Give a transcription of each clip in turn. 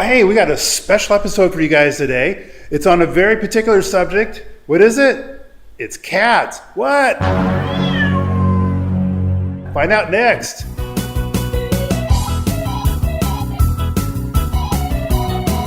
Hey, we got a special episode for you guys today. It's on a very particular subject. What is it? It's cats. What? Find out next.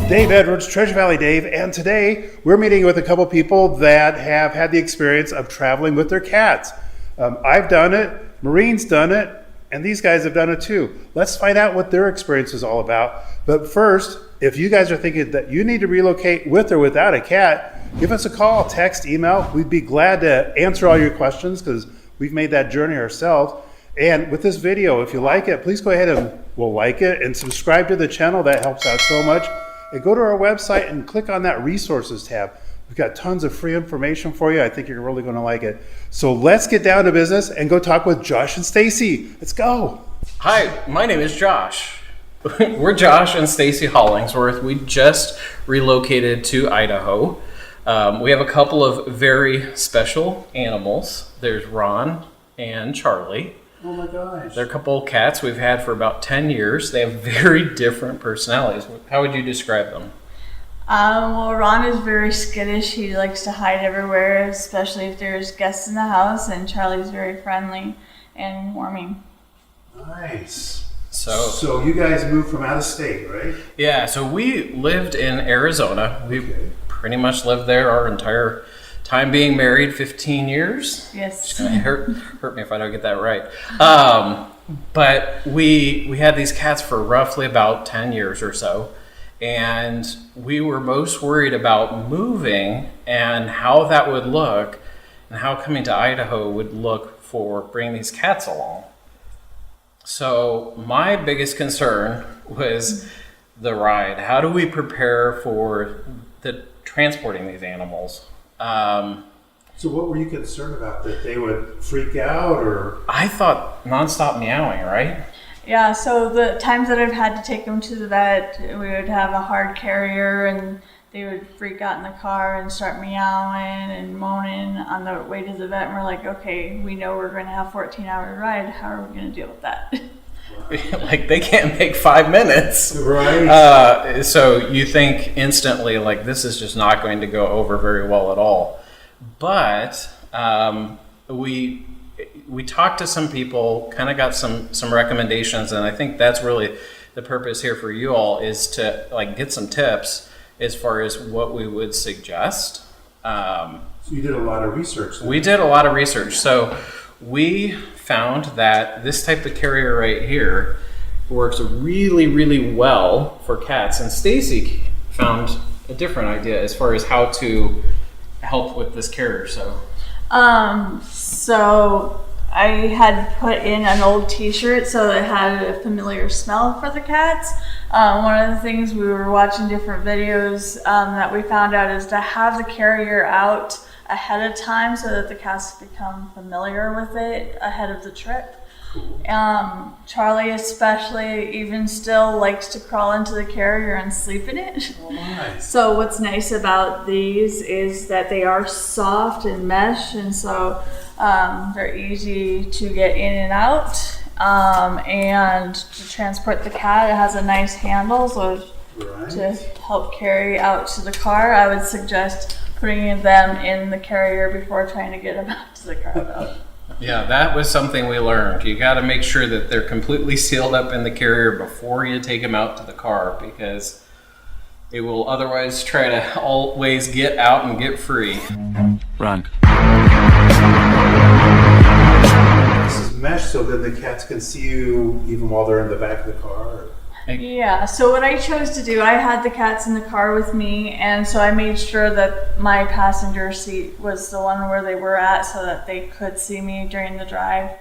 Dave Edwards, Treasure Valley Dave, and today we're meeting with a couple people that have had the experience of traveling with their cats. I've done it, Maureen's done it, and these guys have done it too. Let's find out what their experience is all about. But first, if you guys are thinking that you need to relocate with or without a cat, give us a call, text, email. We'd be glad to answer all your questions because we've made that journey ourselves. And with this video, if you like it, please go ahead and like it and subscribe to the channel. That helps out so much. And go to our website and click on that resources tab. We've got tons of free information for you. I think you're really going to like it. So let's get down to business and go talk with Josh and Stacy. Let's go. Hi, my name is Josh. We're Josh and Stacy Hollingsworth. We just relocated to Idaho. We have a couple of very special animals. There's Ron and Charlie. Oh my gosh. They're a couple of cats we've had for about 10 years. They have very different personalities. How would you describe them? Well, Ron is very skittish. He likes to hide everywhere, especially if there's guests in the house. And Charlie's very friendly and warming. Nice. So you guys moved from out of state, right? Yeah, so we lived in Arizona. We pretty much lived there our entire time being married, 15 years. Yes. It's gonna hurt me if I don't get that right. But we had these cats for roughly about 10 years or so. And we were most worried about moving and how that would look and how coming to Idaho would look for bringing these cats along. So my biggest concern was the ride. How do we prepare for the transporting these animals? So what were you concerned about? That they would freak out or? I thought nonstop meowing, right? Yeah, so the times that I've had to take them to the vet, we would have a hard carrier and they would freak out in the car and start meowing and moaning on the way to the vet. And we're like, okay, we know we're going to have a 14-hour ride. How are we going to deal with that? Like they can't make 5 minutes. Right. So you think instantly like this is just not going to go over very well at all. But we talked to some people, kind of got some recommendations, and I think that's really the purpose here for you all is to like get some tips as far as what we would suggest. So you did a lot of research then. We did a lot of research. So we found that this type of carrier right here works really, really well for cats. And Stacy found a different idea as far as how to help with this carrier. So I had put in an old t-shirt so it had a familiar smell for the cats. One of the things we were watching different videos that we found out is to have the carrier out ahead of time so that the cats become familiar with it ahead of the trip. Cool. Charlie especially even still likes to crawl into the carrier and sleep in it. Oh, nice. So what's nice about these is that they are soft and mesh, and so they're easy to get in and out. And to transport the cat, it has a nice handle, so to help carry out to the car, I would suggest putting them in the carrier before trying to get them out to the car though. yeah, that was something we learned. You got to make sure that they're completely sealed up in the carrier before you take them out to the car because they will otherwise try to always get out and get free. Run. This is mesh so that the cats can see you even while they're in the back of the car? Yeah, so what I chose to do, I had the cats in the car with me, and so I made sure that my passenger seat was the one where they were at so that they could see me during the drive,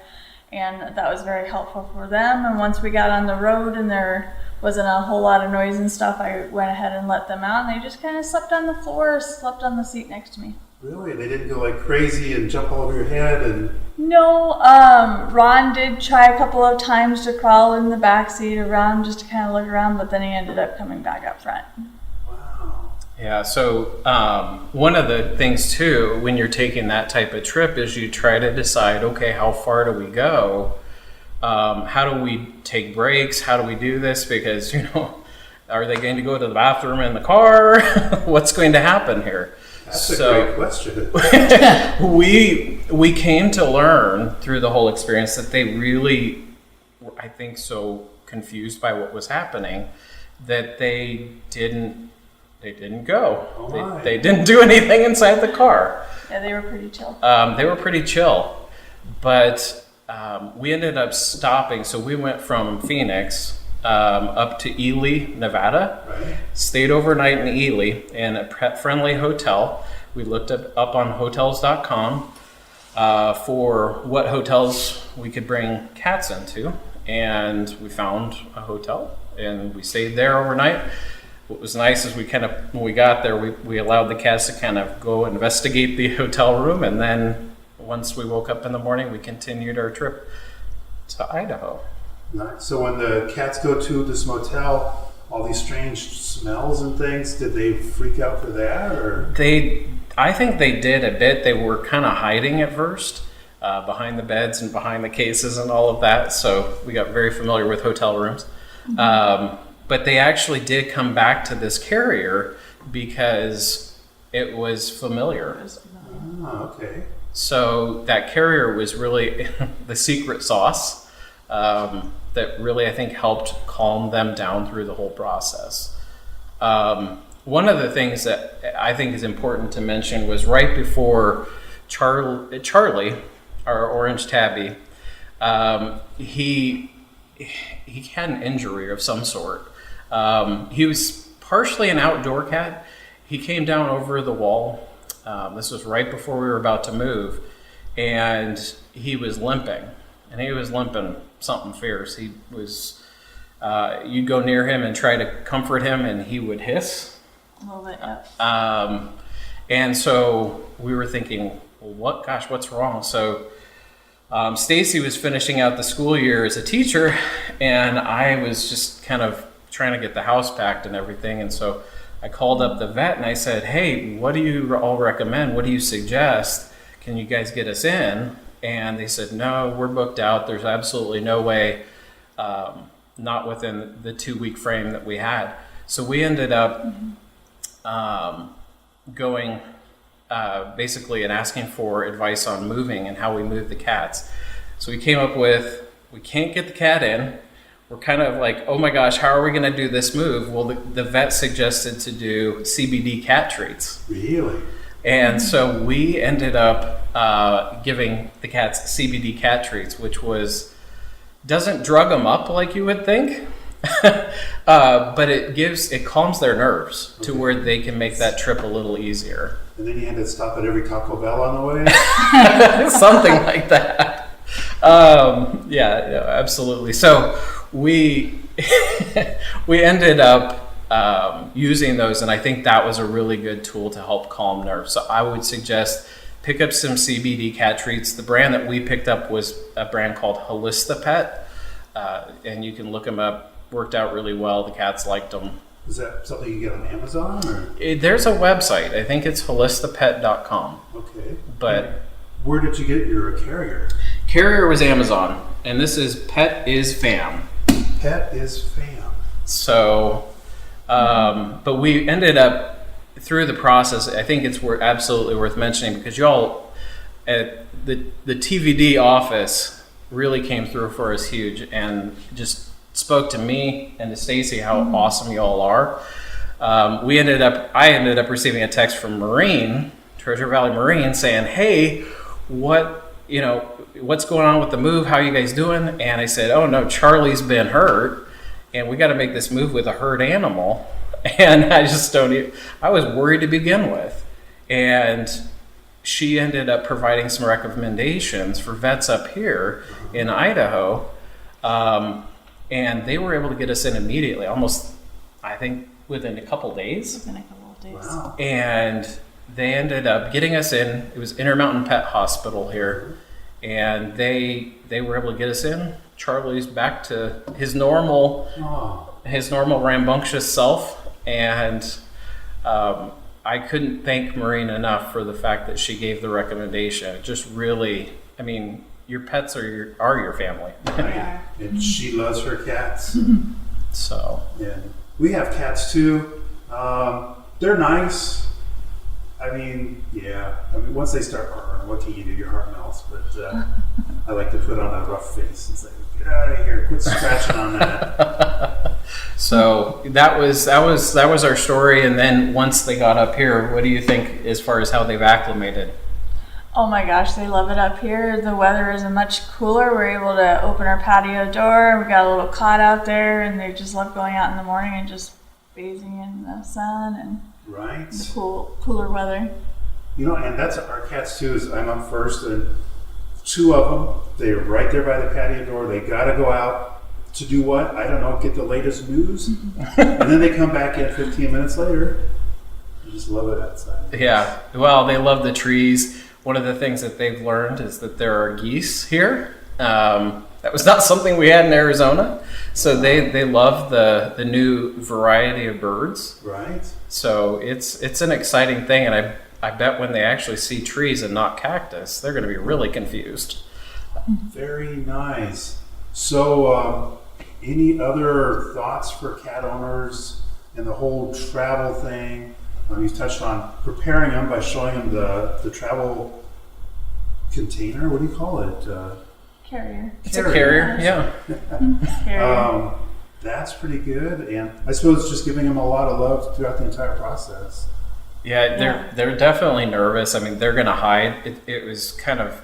and that was very helpful for them. And once we got on the road and there wasn't a whole lot of noise and stuff, I went ahead and let them out, and they just kind of slept on the floor, slept on the seat next to me. Really? They didn't go like crazy and jump all over your head? And No, Ron did try a couple of times to crawl in the back seat around just to kind of look around, but then he ended up coming back up front. Wow. Yeah, so one of the things too, when you're taking that type of trip is you try to decide, okay, how far do we go? How do we take breaks? How do we do this? Because, Are they going to go to the bathroom in the car? What's going to happen here? That's a great question. we came to learn through the whole experience that they really were, I think, so confused by what was happening that they didn't go. Oh my. They didn't do anything inside the car. Yeah, they were pretty chill. They were pretty chill, but we ended up stopping. So we went from Phoenix up to Ely, Nevada. Right. Stayed overnight in Ely in a pet-friendly hotel. We looked up on hotels.com for what hotels we could bring cats into, and we found a hotel, and we stayed there overnight. What was nice is when we got there, we allowed the cats to kind of go investigate the hotel room, and then once we woke up in the morning, we continued our trip to Idaho. Nice. So when the cats go to this motel, all these strange smells and things, did they freak out for that, or? I think they did a bit. They were kind of hiding at first, behind the beds and behind the cases and all of that. So we got very familiar with hotel rooms. But they actually did come back to this carrier because it was familiar. Oh, okay. So that carrier was really the secret sauce that really, I think, helped calm them down through the whole process. One of the things that I think is important to mention was right before Charlie, our orange tabby, he had an injury of some sort. He was partially an outdoor cat. He came down over the wall. This was right before we were about to move, and he was limping. And he was limping something fierce. He was, you'd go near him and try to comfort him, and he would hiss. A little bit, yeah. And so we were thinking, well, what's wrong? So Stacy was finishing out the school year as a teacher, and I was just kind of trying to get the house packed and everything. And so I called up the vet and I said, hey, what do you all recommend? What do you suggest? Can you guys get us in? And they said, no, we're booked out. There's absolutely no way, not within the 2-week frame that we had. So we ended up going basically and asking for advice on moving and how we move the cats. So we came up with, we can't get the cat in. We're kind of like, oh my gosh, how are we going to do this move? Well, the vet suggested to do CBD cat treats. Really? And so we ended up giving the cats CBD cat treats, which doesn't drug them up like you would think, but it calms their nerves to where they can make that trip a little easier. And then you had to stop at every Taco Bell on the way? Something like that. Yeah, absolutely. So we ended up using those, and I think that was a really good tool to help calm nerves. So I would suggest pick up some CBD cat treats. The brand that we picked up was a brand called Pet, and you can look them up. Worked out really well. The cats liked them. Is that something you get on Amazon? Or? There's a website. I think it's holistapet.com. Okay. But where did you get your carrier? Carrier was Amazon, and this is Pet is Fam. Pet is Fam. So, but we ended up through the process. I think it's absolutely worth mentioning because y'all at the TVD office really came through for us huge and just spoke to me and to Stacy how awesome y'all are. I ended up receiving a text from Treasure Valley Marine, saying, "Hey, what's going on with the move? How are you guys doing?" And I said, "Oh no, Charlie's been hurt, and we got to make this move with a hurt animal." And I just I was worried to begin with, and she ended up providing some recommendations for vets up here in Idaho. And they were able to get us in immediately, almost, I think, within a couple days. Within a couple of days. Wow. And they ended up getting us in. It was Intermountain Pet Hospital here. And they were able to get us in. Charlie's back to his normal rambunctious self. And I couldn't thank Maureen enough for the fact that she gave the recommendation. It just really, your pets are your family. Right. And she loves her cats. So Yeah. We have cats too. They're nice. I mean, yeah. I mean, once they start purring, what can you do? Your heart melts. But I like to put on a rough face and say, "Get out of here! Quit scratching on that." So that was our story. And then once they got up here, what do you think as far as how they've acclimated? Oh my gosh, they love it up here. The weather is much cooler. We're able to open our patio door. We've got a little cot out there, and they just love going out in the morning and just bathing in the sun and Right. the cooler weather. You know, and that's our cats too. Is I'm up first, and two of them, they're right there by the patio door. They got to go out to do what? I don't know, get the latest news. And then they come back in 15 minutes later. They just love it outside. Yeah, well, they love the trees. One of the things that they've learned is that there are geese here. That was not something we had in Arizona. So they love the new variety of birds. Right. So it's an exciting thing, and I bet when they actually see trees and not cactus, they're going to be really confused. Very nice. So, any other thoughts for cat owners and the whole travel thing? You touched on preparing them by showing them the travel container. What do you call it? Carrier. It's a carrier, yeah. Carrier. That's pretty good. And I suppose just giving them a lot of love throughout the entire process. Yeah, they're definitely nervous. I mean, they're going to hide. It was kind of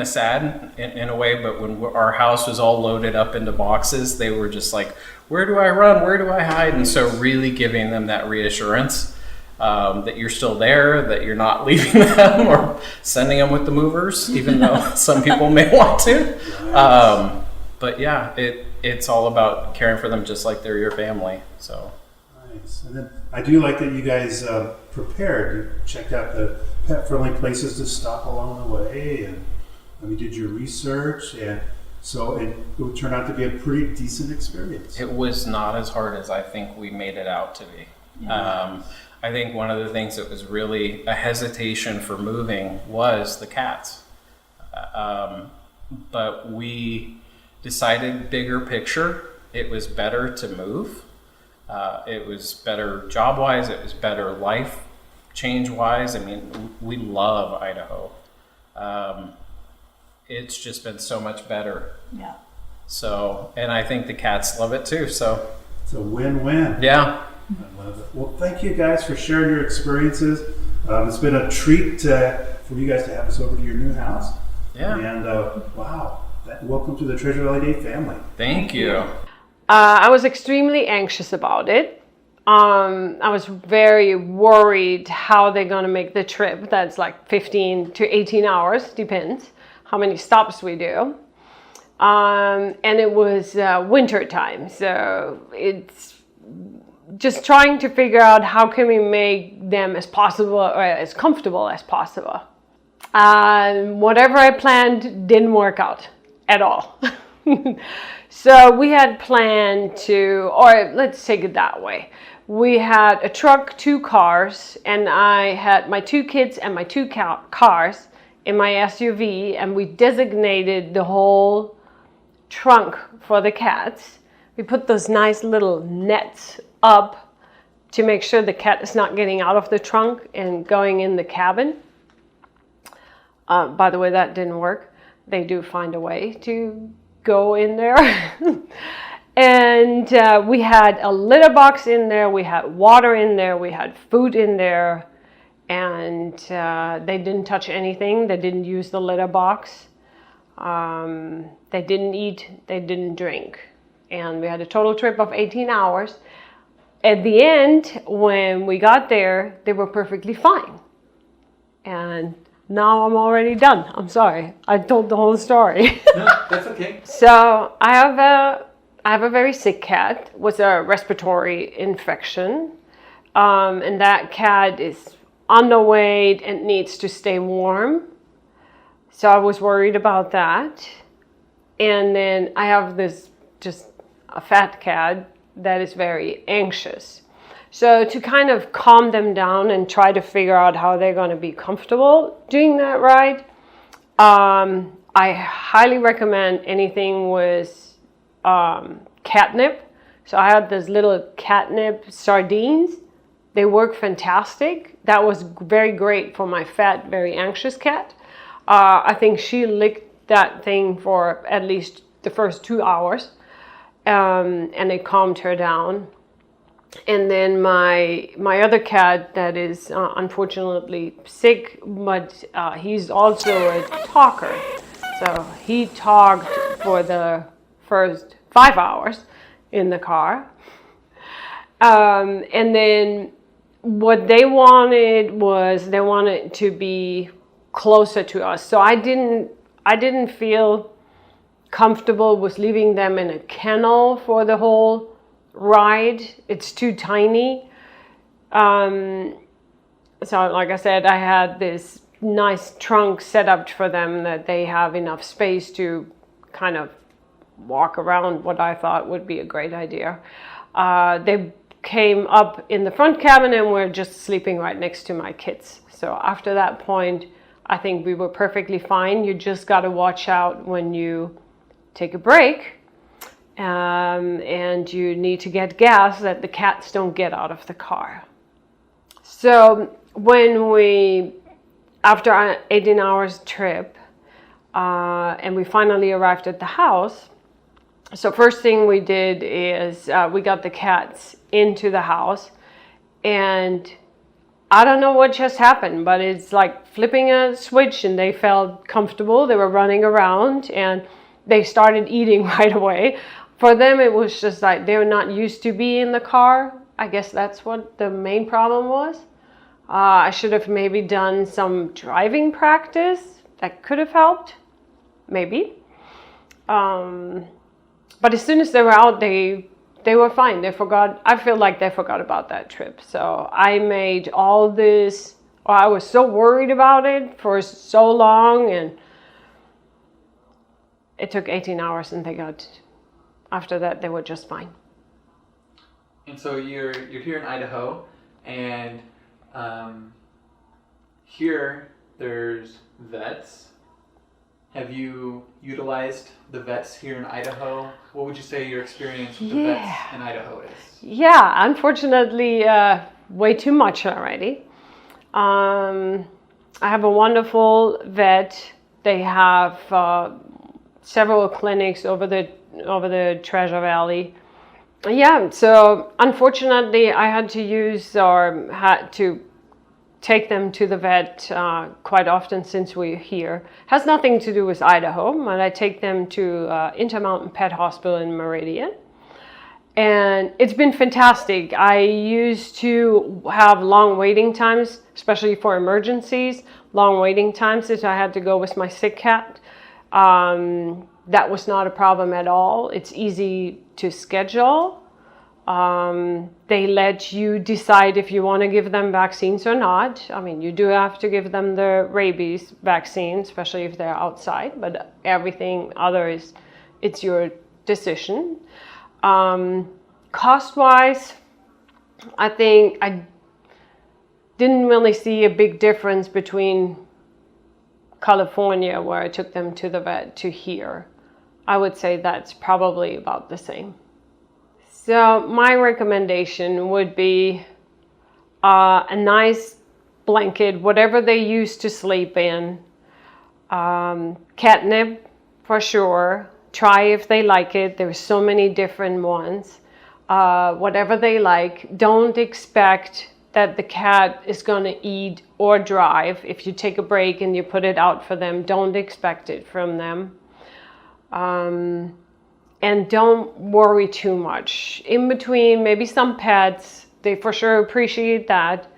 sad in a way, but when our house was all loaded up into boxes, they were just like, where do I run? Where do I hide? And so really giving them that reassurance that you're still there, that you're not leaving them or sending them with the movers, even though some people may want to. But yeah, it's all about caring for them just like they're your family. So nice. And then I do like that you guys prepared. You checked out the pet-friendly places to stop along the way, and you did your research, and so it would turn out to be a pretty decent experience. it was not as hard as I think we made it out to be. Yeah. I think one of the things that was really a hesitation for moving was the cats. But we decided bigger picture, it was better to move. It was better job-wise, it was better life change-wise. I mean, we love Idaho. It's just been so much better. Yeah. So, and I think the cats love it too, so. It's a win-win. Yeah. I love it. Well, thank you guys for sharing your experiences. It's been a treat for you guys to have us over to your new house. Yeah. And wow, welcome to the Treasure Valley Day family. Thank you. I was extremely anxious about it. I was very worried how they're going to make the trip. That's like 15 to 18 hours, depends how many stops we do. And it was winter time, so it's just trying to figure out how can we make them as possible or as comfortable as possible. Whatever I planned didn't work out at all. So we had planned to, or let's take it that way. We had a truck, 2 cars, and I had my 2 kids and my 2 cars in my SUV, and we designated the whole trunk for the cats. We put those nice little nets up to make sure the cat is not getting out of the trunk and going in the cabin. By the way, that didn't work. They do find a way to go in there. And we had a litter box in there, we had water in there, we had food in there, and they didn't touch anything. They didn't use the litter box. They didn't eat, they didn't drink. And we had a total trip of 18 hours. At the end, when we got there, they were perfectly fine. And now I'm already done. I'm sorry. I told the whole story. No, that's okay. So I have a very sick cat with a respiratory infection. And that cat is underweight and needs to stay warm. So I was worried about that. And then I have this just a fat cat that is very anxious. So to kind of calm them down and try to figure out how they're going to be comfortable doing that ride, I highly recommend anything with catnip. So I had this little catnip sardines. They work fantastic. That was very great for my fat, very anxious cat. I think she licked that thing for at least the first 2 hours, and it calmed her down. And then my other cat that is unfortunately sick, but he's also a talker. So he talked for the first 5 hours in the car. And then what they wanted to be closer to us. So I didn't feel comfortable with leaving them in a kennel for the whole ride. It's too tiny. So like I said, I had this nice trunk set up for them that they have enough space to kind of walk around, what I thought would be a great idea. They came up in the front cabin and were just sleeping right next to my kids. So after that point, I think we were perfectly fine. You just got to watch out when you take a break, and you need to get gas that the cats don't get out of the car. So after an 18 hours trip, and we finally arrived at the house, so first thing we did is we got the cats into the house, and I don't know what just happened, but it's like flipping a switch, and they felt comfortable. They were running around and they started eating right away. For them, it was just like they're not used to being in the car. I guess that's what the main problem was. I should have maybe done some driving practice. That could have helped, maybe. But as soon as they were out, they were fine. They forgot. I feel like they forgot about that trip. So I made all this. I was so worried about it for so long, and it took 18 hours, and after that, they were just fine. And so you're here in Idaho, and here there's vets. Have you utilized the vets here in Idaho? What would you say your experience with the vets in Idaho is? Yeah, unfortunately, way too much already. I have a wonderful vet. They have several clinics over the Treasure Valley. Yeah, so unfortunately, I had to take them to the vet quite often since we're here. Has nothing to do with Idaho, but I take them to Intermountain Pet Hospital in Meridian. And it's been fantastic. I used to have long waiting times, especially for emergencies, long waiting times if I had to go with my sick cat. That was not a problem at all. It's easy to schedule. They let you decide if you want to give them vaccines or not. I mean, you do have to give them the rabies vaccine, especially if they're outside, but everything other it's your decision. Cost-wise, I think I didn't really see a big difference between California, where I took them to the vet, to here. I would say that's probably about the same. So my recommendation would be a nice blanket, whatever they use to sleep in. Catnip, for sure. Try if they like it. There's so many different ones. Whatever they like. Don't expect that the cat is going to eat or drive. If you take a break and you put it out for them, don't expect it from them. And don't worry too much. In between, maybe some pets, they for sure appreciate that.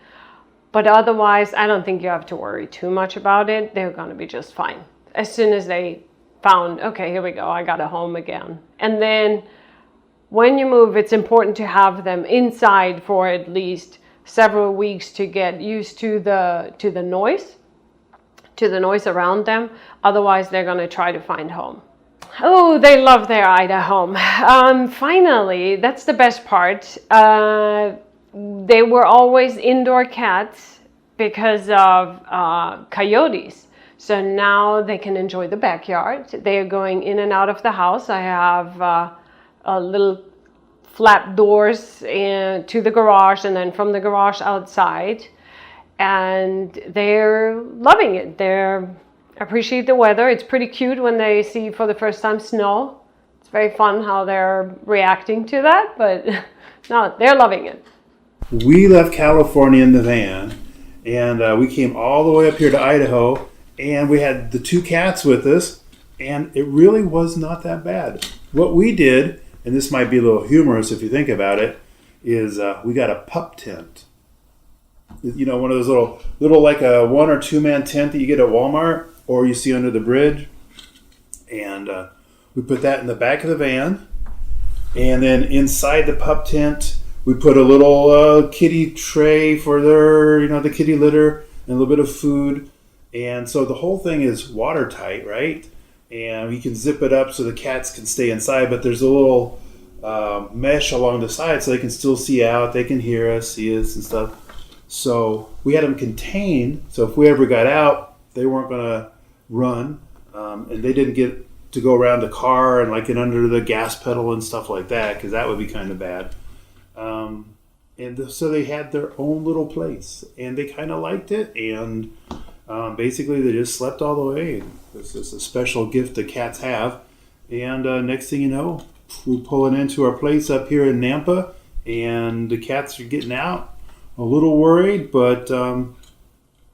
But otherwise, I don't think you have to worry too much about it. They're going to be just fine. As soon as they found, okay, here we go, I got a home again. And then when you move, it's important to have them inside for at least several weeks to get used to the noise around them. Otherwise, they're going to try to find home. Oh, they love their Idaho home. Finally, that's the best part. They were always indoor cats because of coyotes. So now they can enjoy the backyard. They are going in and out of the house. I have a little flap doors to the garage, and then from the garage outside. And they're loving it. They appreciate the weather. It's pretty cute when they see for the first time snow. It's very fun how they're reacting to that, but no, they're loving it. We left California in the van, and we came all the way up here to Idaho, and we had the 2 cats with us, and it really was not that bad. What we did, and this might be a little humorous if you think about it, is we got a pup tent. You know, one of those little like a 1 or 2 man tent that you get at Walmart or you see under the bridge. And we put that in the back of the van. And then inside the pup tent, we put a little kitty tray for their, the kitty litter and a little bit of food. And so the whole thing is watertight, right? And you can zip it up so the cats can stay inside, but there's a little mesh along the side so they can still see out. They can hear us, see us and stuff. So we had them contained, so if we ever got out, they weren't going to run, and they didn't get to go around the car and get under the gas pedal and stuff like that, because that would be kind of bad. So they had their own little place, and they kind of liked it, and basically they just slept all the way. It's just a special gift the cats have, and next thing you know, we're pulling into our place up here in Nampa, and the cats are getting out. A little worried, but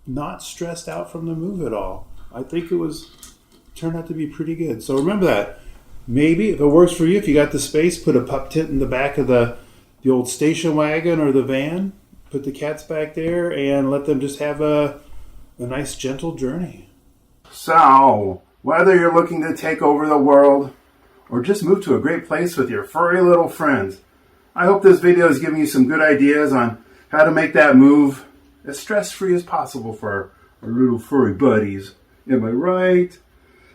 not stressed out from the move at all. I think turned out to be pretty good. So remember that. Maybe, if it works for you, if you got the space, put a pup tent in the back of the old station wagon or the van. Put the cats back there and let them just have a nice, gentle journey. So, whether you're looking to take over the world or just move to a great place with your furry little friends, I hope this video is giving you some good ideas on how to make that move as stress-free as possible for our little furry buddies. Am I right?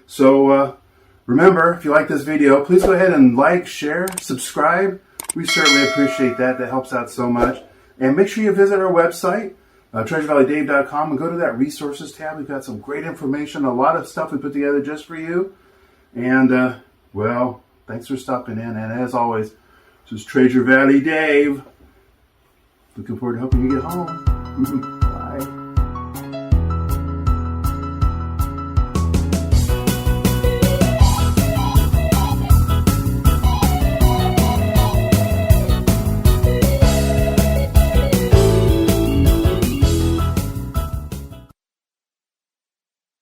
So remember, if you like this video, please go ahead and like, share, subscribe. We certainly appreciate that. That helps out so much. And make sure you visit our website, treasurevalleydave.com, and go to that resources tab. We've got some great information, a lot of stuff we put together just for you. And, well, thanks for stopping in. And as always, this is Treasure Valley Dave. Looking forward to helping you get home.